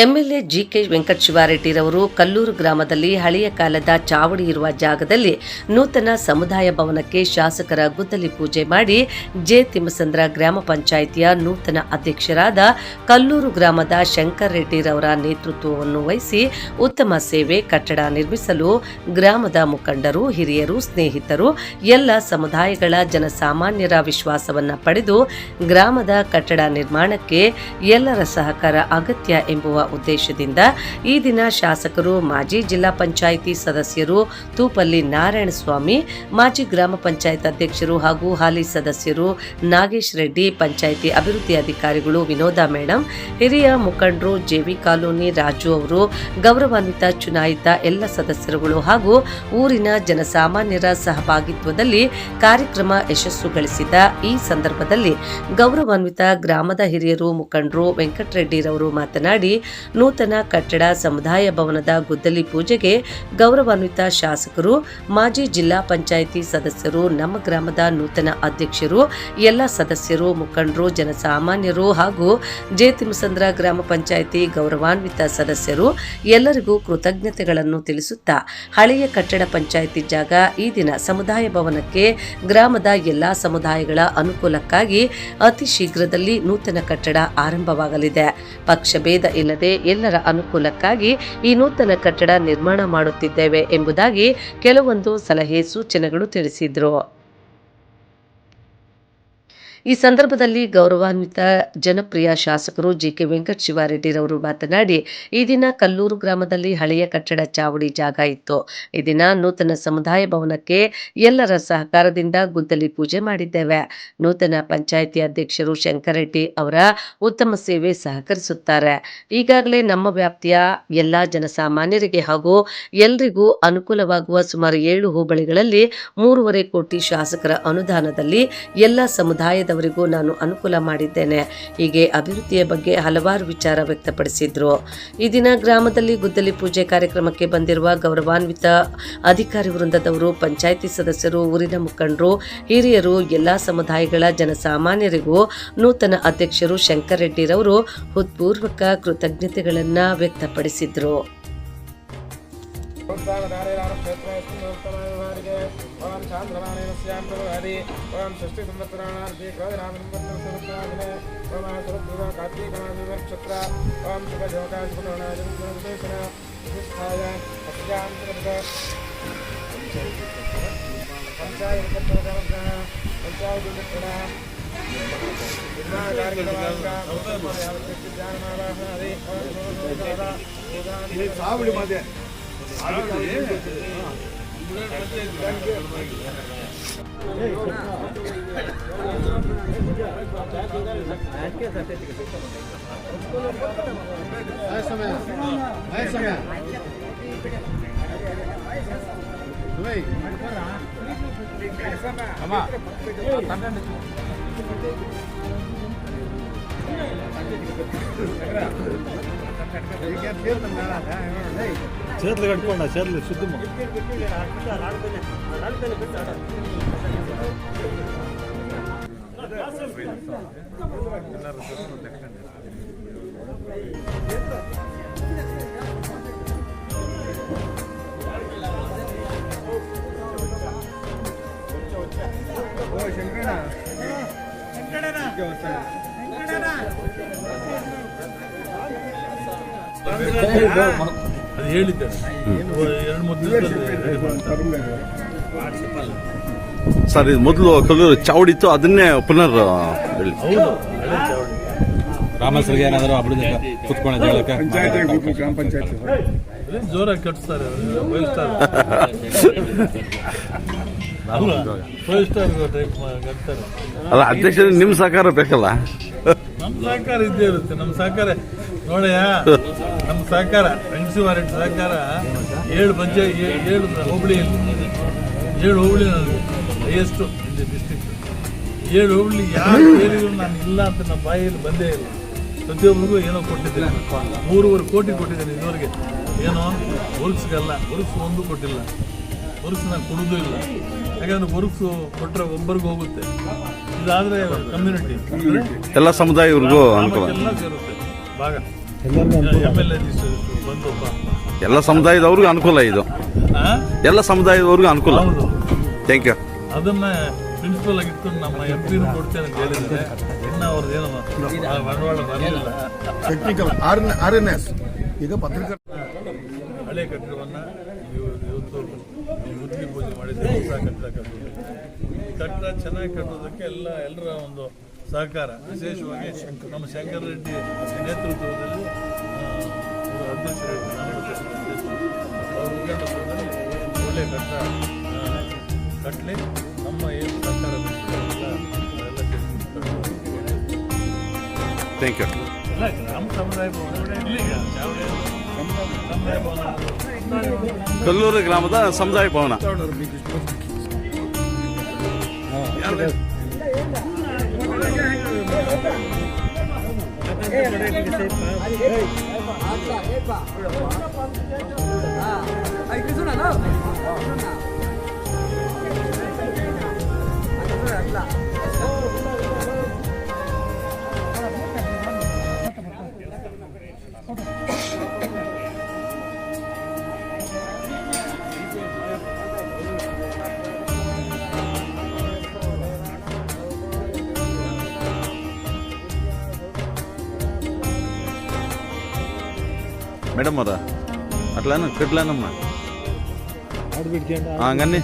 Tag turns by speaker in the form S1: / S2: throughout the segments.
S1: MLA GK ವೆಂಕಟಶಿವಾರೆಡ್ಡಿರವರು Kallur ಗ್ರಾಮದಲ್ಲಿ ಹಳೆಯ ಕಾಲದ ಚಾವಡಿ ಇರುವ ಜಾಗದಲ್ಲಿ ನೂತನ ಸಮುದಾಯ ಭವನಕ್ಕೆ ಶಾಸಕರ ಗುದ್ದಲಿ ಪೂಜೆ ಮಾಡಿ ಜೆ ತಿಮ್ಮಸಂದ್ರ ಗ್ರಾಮ ಪಂಚಾಯಿತಿಯ ನೂತನ ಅಧ್ಯಕ್ಷರಾದ ಕಲ್ಲೂರು ಗ್ರಾಮದ ಶಂಕರ್ ರೆಡ್ಡಿರವರ ನೇತೃತ್ವವನ್ನು ವಹಿಸಿ ಉತ್ತಮ ಸೇವೆ ಕಟ್ಟಡ ನಿರ್ಮಿಸಲು ಗ್ರಾಮದ ಮುಖಂಡರು, ಹಿರಿಯರು, ಸ್ನೇಹಿತರು, ಎಲ್ಲ ಸಮುದಾಯಗಳ ಜನಸಾಮಾನ್ಯರ ವಿಶ್ವಾಸವನ್ನು ಪಡೆದು ಗ್ರಾಮದ ಕಟ್ಟಡ ನಿರ್ಮಾಣಕ್ಕೆ ಎಲ್ಲರ ಸಹಕಾರ ಅಗತ್ಯ ಎಂಬುವ ಉದ್ದೇಶದಿಂದ ಈ ದಿನ ಶಾಸಕರು, ಮಾಜಿ ಜಿಲ್ಲಾ ಪಂಚಾಯಿತಿ ಸದಸ್ಯರು ತೂಪಲ್ಲಿ ನಾರಾಯಣಸ್ವಾಮಿ, ಮಾಜಿ ಗ್ರಾಮ ಪಂಚಾಯತ್ ಅಧ್ಯಕ್ಷರು ಹಾಗೂ ಹಾಲಿ ಸದಸ್ಯರು ನಾಗೇಶ್ ರೆಡ್ಡಿ, ಪಂಚಾಯಿತಿ ಅಭಿವೃದ್ಧಿ ಅಧಿಕಾರಿಗಳು ವಿನೋದ ಮೇಡಂ, ಹಿರಿಯ ಮುಖಂಡರು ಜೆವಿ ಕಾಲೋನಿ ರಾಜು ಅವರು, ಗೌರವಾನ್ವಿತ ಚುನಾಯಿತ ಎಲ್ಲ ಸದಸ್ಯರುಗಳು ಹಾಗೂ ಊರಿನ ಜನಸಾಮಾನ್ಯರ ಸಹಭಾಗಿತ್ವದಲ್ಲಿ ಕಾರ್ಯಕ್ರಮ ಯಶಸ್ಸು ಗಳಿಸಿದ ಈ ಸಂದರ್ಭದಲ್ಲಿ ಗೌರವಾನ್ವಿತ ಗ್ರಾಮದ ಹಿರಿಯರು ಮುಖಂಡರು ವೆಂಕಟರೆಡ್ಡಿರವರು ಮಾತನಾಡಿ, ನೂತನ ಕಟ್ಟಡ ಸಮುದಾಯ ಭವನದ ಗುದ್ದಲಿ ಪೂಜೆಗೆ ಗೌರವಾನ್ವಿತ ಶಾಸಕರು, ಮಾಜಿ ಜಿಲ್ಲಾ ಪಂಚಾಯಿತಿ ಸದಸ್ಯರು, ನಮ್ಮ ಗ್ರಾಮದ ನೂತನ ಅಧ್ಯಕ್ಷರು, ಎಲ್ಲ ಸದಸ್ಯರು, ಮುಖಂಡರು, ಜನಸಾಮಾನ್ಯರು ಹಾಗೂ ಜೆ ತಿಮ್ಮಸಂದ್ರ ಗ್ರಾಮ ಪಂಚಾಯಿತಿ ಗೌರವಾನ್ವಿತ ಸದಸ್ಯರು ಎಲ್ಲರಿಗೂ ಕೃತಜ್ಞತೆಗಳನ್ನು ತಿಳಿಸುತ್ತಾ ಹಳೆಯ ಕಟ್ಟಡ ಪಂಚಾಯಿತಿ ಜಾಗ ಈ ದಿನ ಸಮುದಾಯ ಭವನಕ್ಕೆ ಗ್ರಾಮದ ಎಲ್ಲಾ ಸಮುದಾಯಗಳ ಅನುಕೂಲಕ್ಕಾಗಿ ಅತಿ ಶೀಘ್ರದಲ್ಲಿ ನೂತನ ಕಟ್ಟಡ ಆರಂಭವಾಗಲಿದೆ. ಪಕ್ಷಭೇದ ಇಲ್ಲದೆ ಎಲ್ಲರ ಅನುಕೂಲಕ್ಕಾಗಿ ಈ ನೂತನ ಕಟ್ಟಡ ನಿರ್ಮಾಣ ಮಾಡುತ್ತಿದ್ದೇವೆ ಎಂಬುದಾಗಿ ಕೆಲವೊಂದು ಸಲಹೆ ಸೂಚನೆಗಳು ತಿಳಿಸಿದರು. ಈ ಸಂದರ್ಭದಲ್ಲಿ ಗೌರವಾನ್ವಿತ ಜನಪ್ರಿಯ ಶಾಸಕರು ಜಿಕೆ ವೆಂಕಟಶಿವಾರೆಡ್ಡಿರವರು ಮಾತನಾಡಿ, ಈ ದಿನ ಕಲ್ಲೂರು ಗ್ರಾಮದಲ್ಲಿ ಹಳೆಯ ಕಟ್ಟಡ ಚಾವಡಿ ಜಾಗ ಇತ್ತು. ಈ ದಿನ ನೂತನ ಸಮುದಾಯ ಭವನಕ್ಕೆ ಎಲ್ಲರ ಸಹಕಾರದಿಂದ ಗುದ್ದಲಿ ಪೂಜೆ ಮಾಡಿದ್ದೇವೆ. ನೂತನ ಪಂಚಾಯಿತಿ ಅಧ್ಯಕ್ಷರು ಶಂಕರ್ ರೆಡ್ಡಿ ಅವರ ಉತ್ತಮ ಸೇವೆ ಸಹಕರಿಸುತ್ತಾರೆ. ಈಗಾಗಲೇ ನಮ್ಮ ವ್ಯಾಪ್ತಿಯ ಎಲ್ಲ ಜನಸಾಮಾನ್ಯರಿಗೆ ಹಾಗೂ ಎಲ್ರಿಗೂ ಅನುಕೂಲವಾಗುವ ಸುಮಾರು 7 ಹೋಬಳಿಗಳಲ್ಲಿ 3.5 ಕೋಟಿ ಶಾಸಕರ ಅನುದಾನದಲ್ಲಿ ಎಲ್ಲ ಸಮುದಾಯದ ವರಿಗೂ ನಾನು ಅನುಕೂಲ ಮಾಡಿದ್ದೇನೆ. ಹೀಗೆ ಅಭಿವೃದ್ಧಿಯ ಬಗ್ಗೆ ಹಲವಾರು ವಿಚಾರ ವ್ಯಕ್ತಪಡಿಸಿದ್ರು. ಈ ದಿನ ಗ್ರಾಮದಲ್ಲಿ ಗುದ್ದಲಿ ಪೂಜೆ ಕಾರ್ಯಕ್ರಮಕ್ಕೆ ಬಂದಿರುವ ಗೌರವಾನ್ವಿತ ಅಧಿಕಾರಿ ವೃಂದದವರು, ಪಂಚಾಯಿತಿ ಸದಸ್ಯರು, ಊರಿನ ಮುಖಂಡರು, ಹಿರಿಯರು, ಎಲ್ಲಾ ಸಮುದಾಯಗಳ ಜನಸಾಮಾನ್ಯರಿಗೂ ನೂತನ ಅಧ್ಯಕ್ಷರು ಶಂಕರ್ ರೆಡ್ಡಿರವರು ಹೃತ್ಪೂರ್ವಕ ಕೃತಜ್ಞತೆಗಳನ್ನ ವ್ಯಕ್ತಪಡಿಸಿದ್ರು.
S2: ओम चांद्रमानेन स्याम प्रभुहरि ओम षष्ठी संवत्सराणार्थे क्रोधरामनिर्वत्सरसहस्रादिने ओम शरद्भुवा कार्तिकमासनक्षत्र ओम शुभयोगाय शुभकरणाय विष्ठाय अत्यान्तरगत చేతులు కట్టుకోండి, చేతులు శుద్ధము. ಅದು ಹೇಳಿದ್ದಾರೆ
S3: ಸರ್. ಇದು ಮೊದಲು ಕಲ್ಲೂರು ಚಾವಡಿ ಇತ್ತು, ಅದನ್ನೇ ಪುನರ್ ಹೇಳಿ. ರಾಮಸರಿಗೆ ಏನಾದರೂ
S2: ಗ್ರಾಮ ಪಂಚಾಯತಿ
S4: ಜೋರಾಗಿ ಕಟ್ತಾರೆ, 5 ಸ್ಟಾರ್ ಟೈಪ್ ಕಟ್ತಾರೆ.
S3: ಅಲ್ಲ, ಅಧ್ಯಕ್ಷ ನಿಮ್ಮ ಸಹಕಾರ ಬೇಕಲ್ಲ.
S4: ನಮ್ಮ ಸಹಕಾರ ಇದ್ದೇ ಇರುತ್ತೆ. ನಮ್ಮ ಸಹಕಾರ ನೋಡಯ್ಯ, ನಮ್ಮ ಸಹಕಾರ ವೆಂಕಟಶಿವಾರೆಡ್ಡಿ ಸಹಕಾರ 7 ಪಂಚಾಯತ್ 7 ಹೋಬಳಿ ನನಗೆ ಹೈಯೆಸ್ಟು ಇಲ್ಲಿ ಡಿಸ್ಟ್ರಿಕ್ಟ್. 7 ಹೋಬಳಿ ಯಾರು ಹೇಳಿದ್ರು ನಾನು ಇಲ್ಲ ಅಂತ ನಮ್ಮ ಬಾಯಲ್ಲಿ ಬಂದೇ ಇಲ್ಲ. ಪ್ರತಿಯೊಬ್ಬರಿಗೂ ಏನೋ ಕೊಟ್ಟಿದ್ದೇನೆ. 3.5 ಕೋಟಿ ಕೊಟ್ಟಿದ್ದೇನೆ ಇದುವರೆಗೆ. ಏನೋ ವರ್ಕ್ಸ್ಗಲ್ಲ, ವರ್ಕ್ಸ್ ಒಂದು ಕೊಟ್ಟಿಲ್ಲ. ವರ್ಕ್ಸ್ ನಾನು ಕೊಡೋದು ಇಲ್ಲ. ಯಾಕಂದ್ರೆ ವರ್ಕ್ಸ್ ಕೊಟ್ಟರೆ ಒಬ್ಬರಿಗೆ ಹೋಗುತ್ತೆ. ಇದಾದರೆ ಕಮ್ಯುನಿಟಿ
S3: ಎಲ್ಲ ಸಮುದಾಯವ್ರಿಗೂ ಅನುಕೂಲ
S4: ಎಲ್ಲ ಸೇರುತ್ತೆ ಭಾಗ. MLA ಬಂದಪ್ಪ.
S3: ಎಲ್ಲ ಸಮುದಾಯದವ್ರಿಗೂ ಅನುಕೂಲ ಇದು, ಎಲ್ಲ ಸಮುದಾಯದವ್ರಿಗೂ ಅನುಕೂಲ.
S4: ಹೌದು,
S3: ಥ್ಯಾಂಕ್ ಯು.
S4: ಅದನ್ನ ಪ್ರಿನ್ಸಿಪಲ್ ಆಗಿತ್ತು ನಮ್ಮ MP ಕೊಡ್ತೇನೆ ಅಂತ ಹೇಳಿದ್ರೆ ಇನ್ನು ಅವ್ರದ್ದು ಏನೋ ಬಂಡವಾಳ ಬರಲಿಲ್ಲ.
S2: ಟೆಕ್ನಿಕಲ್ RNS ಈಗ ಪತ್ರಿಕಾ
S4: ಹಳೆ ಕಟ್ಟಡವನ್ನ ಇವತ್ತು ಗುದ್ಲಿ ಪೂಜೆ ಮಾಡಿದ್ರೆ ಹೊಸ ಕಟ್ಟಡ ಕಟ್ಟಿದೆ. ಈ ಕಟ್ಟಡ ಚೆನ್ನಾಗಿ ಕಟ್ಟೋದಕ್ಕೆ ಎಲ್ಲರ ಒಂದು ಸಹಕಾರ, ವಿಶೇಷವಾಗಿ ನಮ್ಮ ಶಂಕರ್ ರೆಡ್ಡಿ ನೇತೃತ್ವದಲ್ಲಿ ಅಧ್ಯಕ್ಷರು ಅವ್ರ ಮುಖಂಡತ್ವದಲ್ಲಿ ಒಳ್ಳೆಯ ಕಟ್ಟಡ ಕಟ್ಟಲಿ. ನಮ್ಮ ಏನು ಸರ್ಕಾರ
S3: ಥ್ಯಾಂಕ್ ಯು.
S4: ನಮ್ಮ ಸಮುದಾಯ ಭವನ ಇಲ್ಲಿಗ ಸಮುದಾಯ ಭವನ
S3: ಕಲ್ಲೂರು ಗ್ರಾಮದ ಸಮುದಾಯ ಭವನ. మేడం మరా అట్లానే కట్లానమ్మా గన్ని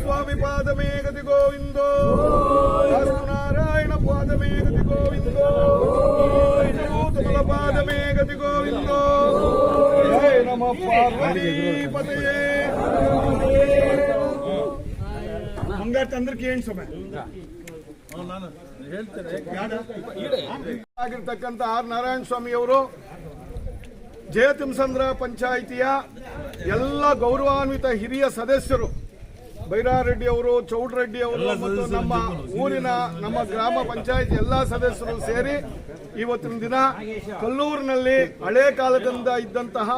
S2: స్వామి పాదమే గతి గోవిందో, నారాయణ పాదమే గతి గోవిందో, తుమల పాదమే గతి గోవిందో, జయ నమ పార్వతీపతయే. ಹಂಗಾರೆ అందరికి ಏನು ಸಮಯ
S4: ನಾನು ಹೇಳ್ತೇನೆ.
S2: ಆಗಿರ್ತಕ್ಕಂಥ ಆರ್ ನಾರಾಯಣ ಸ್ವಾಮಿ ಅವರು ಜಯತಿಂಸಂದ್ರ ಪಂಚಾಯಿತಿಯ ಎಲ್ಲ ಗೌರವಾನ್ವಿತ ಹಿರಿಯ ಸದಸ್ಯರು ಬೈರಾರೆಡ್ಡಿ ಅವರು, ಚೌಡ್ರೆಡ್ಡಿ ಅವರು ಮತ್ತು ನಮ್ಮ ಊರಿನ ನಮ್ಮ ಗ್ರಾಮ ಪಂಚಾಯತ್ ಎಲ್ಲಾ ಸದಸ್ಯರು ಸೇರಿ ಇವತ್ತಿನ ದಿನ ಕಲ್ಲೂರಿನಲ್ಲಿ ಹಳೆ ಕಾಲದಿಂದ ಇದ್ದಂತಹ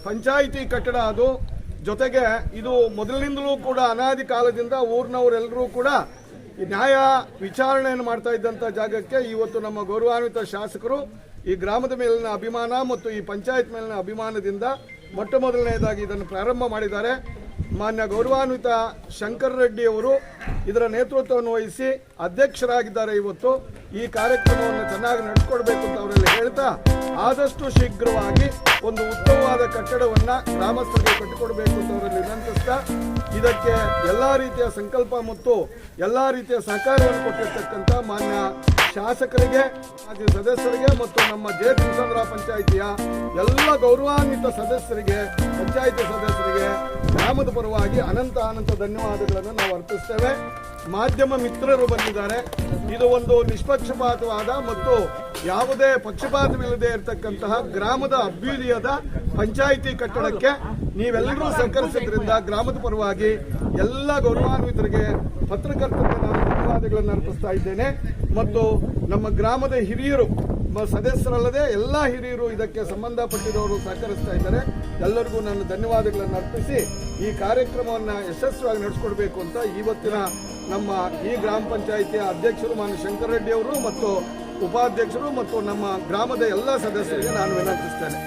S2: ಪಂಚಾಯಿತಿ ಕಟ್ಟಡ ಅದು. ಜೊತೆಗೆ ಇದು ಮೊದಲಿನಿಂದಲೂ ಕೂಡ ಅನಾದಿ ಕಾಲದಿಂದ ಊರಿನವರೆಲ್ಲರೂ ಕೂಡ ನ್ಯಾಯ ವಿಚಾರಣೆಯನ್ನು ಮಾಡ್ತಾ ಇದ್ದಂಥ ಜಾಗಕ್ಕೆ ಇವತ್ತು ನಮ್ಮ ಗೌರವಾನ್ವಿತ ಶಾಸಕರು ಈ ಗ್ರಾಮದ ಮೇಲಿನ ಅಭಿಮಾನ ಮತ್ತು ಈ ಪಂಚಾಯತ್ ಮೇಲಿನ ಅಭಿಮಾನದಿಂದ ಮೊಟ್ಟ ಮೊದಲನೆಯದಾಗಿ ಇದನ್ನು ಪ್ರಾರಂಭ ಮಾಡಿದ್ದಾರೆ. ಮಾನ್ಯ ಗೌರವಾನ್ವಿತ ಶಂಕರ್ ರೆಡ್ಡಿ ಅವರು ಇದರ ನೇತೃತ್ವವನ್ನು ವಹಿಸಿ ಅಧ್ಯಕ್ಷರಾಗಿದ್ದಾರೆ. ಇವತ್ತು ಈ ಕಾರ್ಯಕ್ರಮವನ್ನು ಚೆನ್ನಾಗಿ ನಡೆಸಿಕೊಡ್ಬೇಕು ಅಂತ ಅವರೆಲ್ಲ ಹೇಳ್ತಾ ಆದಷ್ಟು ಶೀಘ್ರವಾಗಿ ಒಂದು ಉತ್ತಮವಾದ ಕಟ್ಟಡವನ್ನು ಗ್ರಾಮಸ್ಥರಿಗೆ ಕಟ್ಟಿಕೊಡಬೇಕು ಅಂತ ಅವರಲ್ಲಿ ವಿನಂತಿಸ್ತಾ ಇದಕ್ಕೆ ಎಲ್ಲಾ ರೀತಿಯ ಸಂಕಲ್ಪ ಮತ್ತು ಎಲ್ಲಾ ರೀತಿಯ ಸಹಕಾರವನ್ನು ಕೊಟ್ಟಿರ್ತಕ್ಕಂಥ ಮಾನ್ಯ ಶಾಸಕರಿಗೆ, ಮಾಜಿ ಸದಸ್ಯರಿಗೆ ಮತ್ತು ನಮ್ಮ ಜಯತಿಂಸಂದ್ರ ಪಂಚಾಯಿತಿಯ ಎಲ್ಲ ಗೌರವಾನ್ವಿತ ಸದಸ್ಯರಿಗೆ, ಪಂಚಾಯಿತಿ ಸದಸ್ಯರಿಗೆ ಗ್ರಾಮದ ಪರವಾಗಿ ಅನಂತ ಧನ್ಯವಾದಗಳನ್ನು ನಾವು ಅರ್ಪಿಸ್ತೇವೆ. ಮಾಧ್ಯಮ ಮಿತ್ರರು ಬಂದಿದ್ದಾರೆ. ಇದು ಒಂದು ನಿಷ್ಪಕ್ಷಪಾತವಾದ ಮತ್ತು ಯಾವುದೇ ಪಕ್ಷಪಾತವಿಲ್ಲದೆ ಇರತಕ್ಕಂತಹ ಗ್ರಾಮದ ಅಭ್ಯುದಯದ ಪಂಚಾಯಿತಿ ಕಟ್ಟಡಕ್ಕೆ ನೀವೆಲ್ಲರೂ ಸಹಕರಿಸಿದ್ರಿಂದ ಗ್ರಾಮದ ಪರವಾಗಿ ಎಲ್ಲ ಗೌರವಾನ್ವಿತರಿಗೆ, ಪತ್ರಕರ್ತರಿಗೆ ನಾನು ಧನ್ಯವಾದಗಳನ್ನು ಅರ್ಪಿಸ್ತಾ ಇದ್ದೇನೆ. ಮತ್ತು ನಮ್ಮ ಗ್ರಾಮದ ಹಿರಿಯರು, ಸದಸ್ಯರಲ್ಲದೆ ಎಲ್ಲ ಹಿರಿಯರು ಇದಕ್ಕೆ ಸಂಬಂಧಪಟ್ಟಿರೋರು ಸಹಕರಿಸ್ತಾ ಇದ್ದಾರೆ. ಎಲ್ಲರಿಗೂ ನಾನು ಧನ್ಯವಾದಗಳನ್ನು ಅರ್ಪಿಸಿ ಈ ಕಾರ್ಯಕ್ರಮವನ್ನು ಯಶಸ್ವಿಯಾಗಿ ನಡೆಸಿಕೊಡ್ಬೇಕು ಅಂತ ಇವತ್ತಿನ ನಮ್ಮ ಈ ಗ್ರಾಮ ಪಂಚಾಯಿತಿಯ ಅಧ್ಯಕ್ಷರು ಮಾನ್ಯ ಶಂಕರ್ ರೆಡ್ಡಿ ಅವರು ಮತ್ತು ಉಪಾಧ್ಯಕ್ಷರು ಮತ್ತು ನಮ್ಮ ಗ್ರಾಮದ ಎಲ್ಲ ಸದಸ್ಯರಿಗೆ ನಾನು ವಿನಂತಿಸ್ತೇನೆ.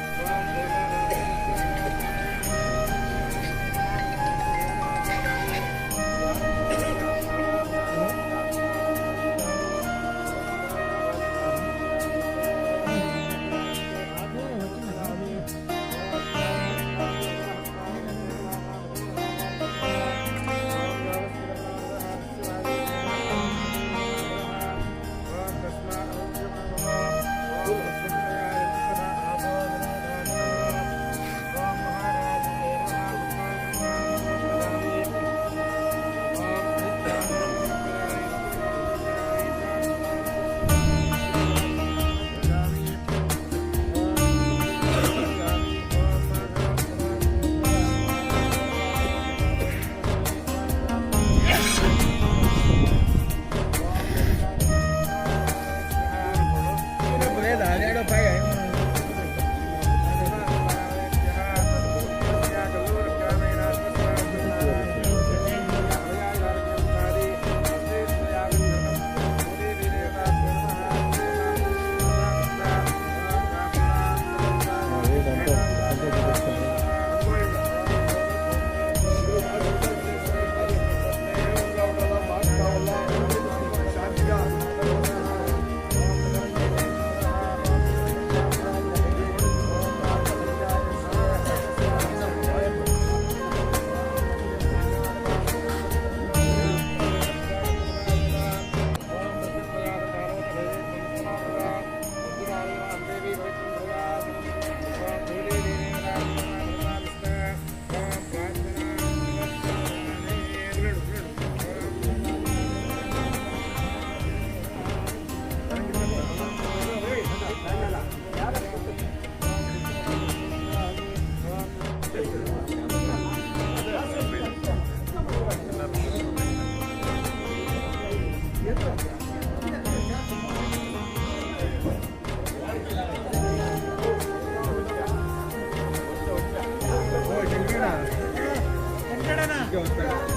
S2: ಆರೋಗ್ಯವಂತ